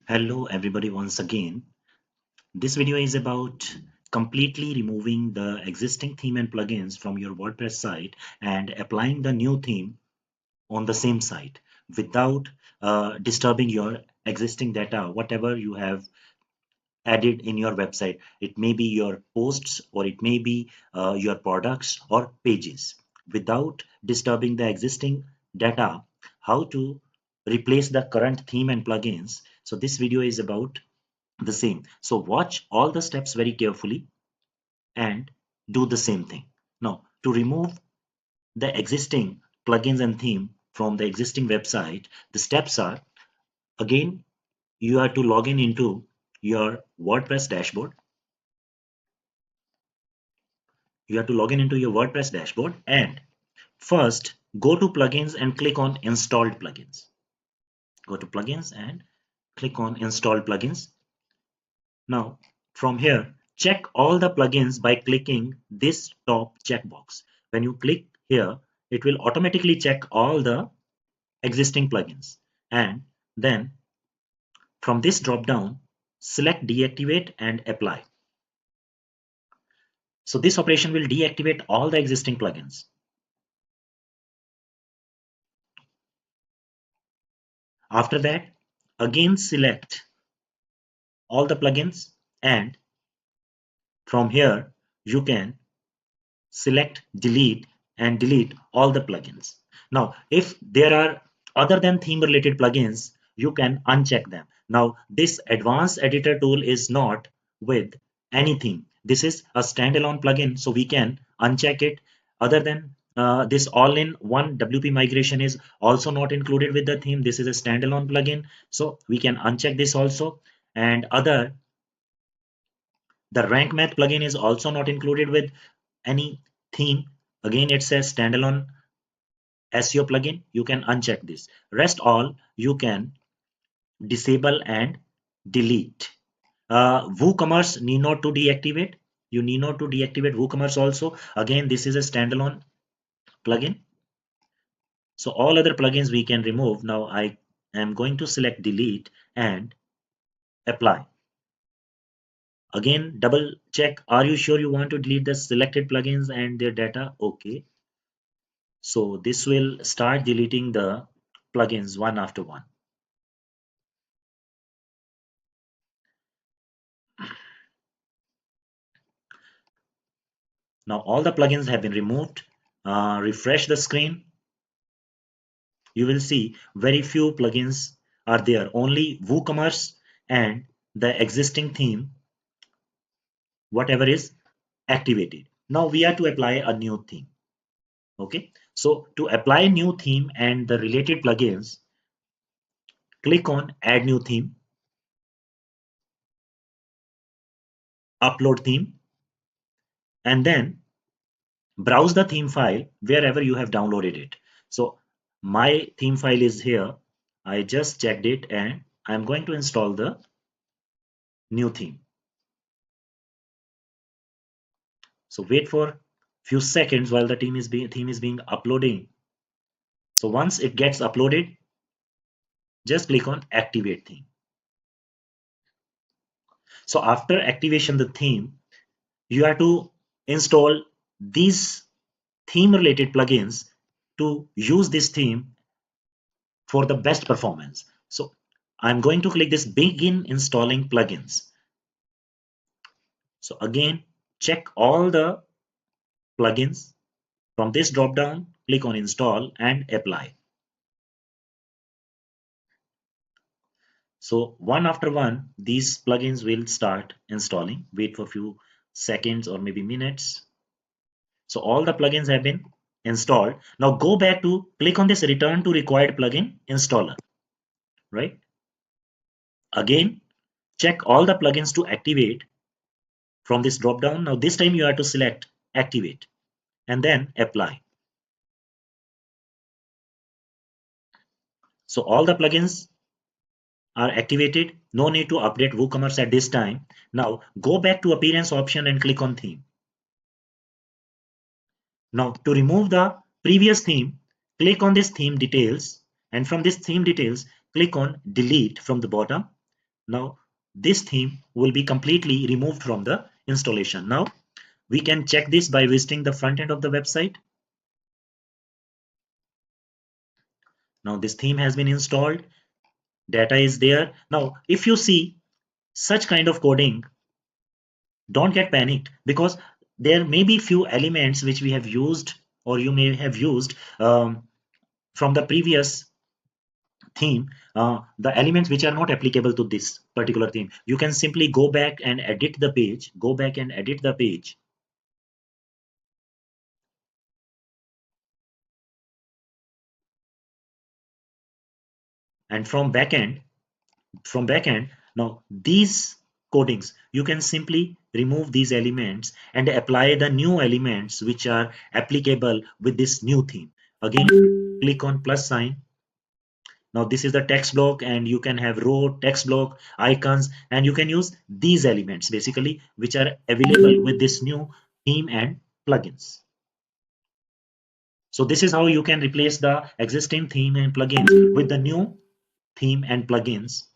Hello everybody once again. This video is about completely removing the existing theme and plugins from your WordPress site and applying the new theme on the same site without disturbing your existing data, whatever you have added in your website. It may be your posts or it may be your products or pages. Without disturbing the existing data, how to replace the current theme and plugins. So this video is about the same. So watch all the steps very carefully and do the same thing. Now, to remove the existing plugins and theme from the existing website, the steps are, again, you have to log in into your WordPress dashboard. You have to log in into your WordPress dashboard and first go to plugins and click on installed plugins. Go to plugins and click on installed plugins. Now, from here, check all the plugins by clicking this top checkbox. When you click here, it will automatically check all the existing plugins. And then from this drop down, select deactivate and apply. So this operation will deactivate all the existing plugins. After that, again select all the plugins and from here you can select delete and delete all the plugins. Now, if there are other than theme related plugins, you can uncheck them. Now, this advanced editor tool is not with any theme. This is a standalone plugin, so we can uncheck it. Other than this all-in-one WP migration is also not included with the theme. This is a standalone plugin, so we can uncheck this also. And the rank math plugin is also not included with any theme. Again, it says standalone SEO plugin. You can uncheck this. Rest all you can disable and delete. WooCommerce need not to deactivate. You need not to deactivate WooCommerce also. Again, this is a standalone plugin. So all other plugins we can remove. Now I am going to select delete and apply. Again, double check. Are you sure you want to delete the selected plugins and their data? Okay. So this will start deleting the plugins one after one. Now all the plugins have been removed. Refresh the screen. You will see very few plugins are there. Only WooCommerce and the existing theme, whatever is activated. Now we are to apply a new theme. Okay. So to apply new theme and the related plugins, click on Add New Theme, Upload Theme, and then browse the theme file wherever you have downloaded it. So my theme file is here. I just checked it and I'm going to install the new theme. So wait for few seconds while the theme is being uploading. So once it gets uploaded, just click on activate theme. So after activation the theme, you have to install these theme related plugins to use this theme for the best performance. So I'm going to click this begin installing plugins. So again, check all the plugins. From this drop down, click on install and apply. So one after one, these plugins will start installing. Wait for a few seconds or maybe minutes. So all the plugins have been installed. Now go back to click on this return to required plugin installer, right? Again, check all the plugins to activate from this drop down. Now this time you have to select activate and then apply. So all the plugins are activated. No need to update WooCommerce at this time. Now go back to appearance option and click on theme. Now to remove the previous theme, click on this theme details and from this theme details, click on delete from the bottom Now this theme will be completely removed from the installation. Now we can check this by visiting the front end of the website. Now this theme has been installed, data is there. Now if you see such kind of coding, don't get panicked, because there may be few elements which we have used, or you may have used from the previous theme, the elements which are not applicable to this particular theme. You can simply go back and edit the page, and from backend, now these codings, you can simply remove these elements and apply the new elements which are applicable with this new theme. Again, click on plus sign. Now this is the text block, and you can have row, text block, icons, and you can use these elements basically which are available with this new theme and plugins. So this is how you can replace the existing theme and plugins with the new theme and plugins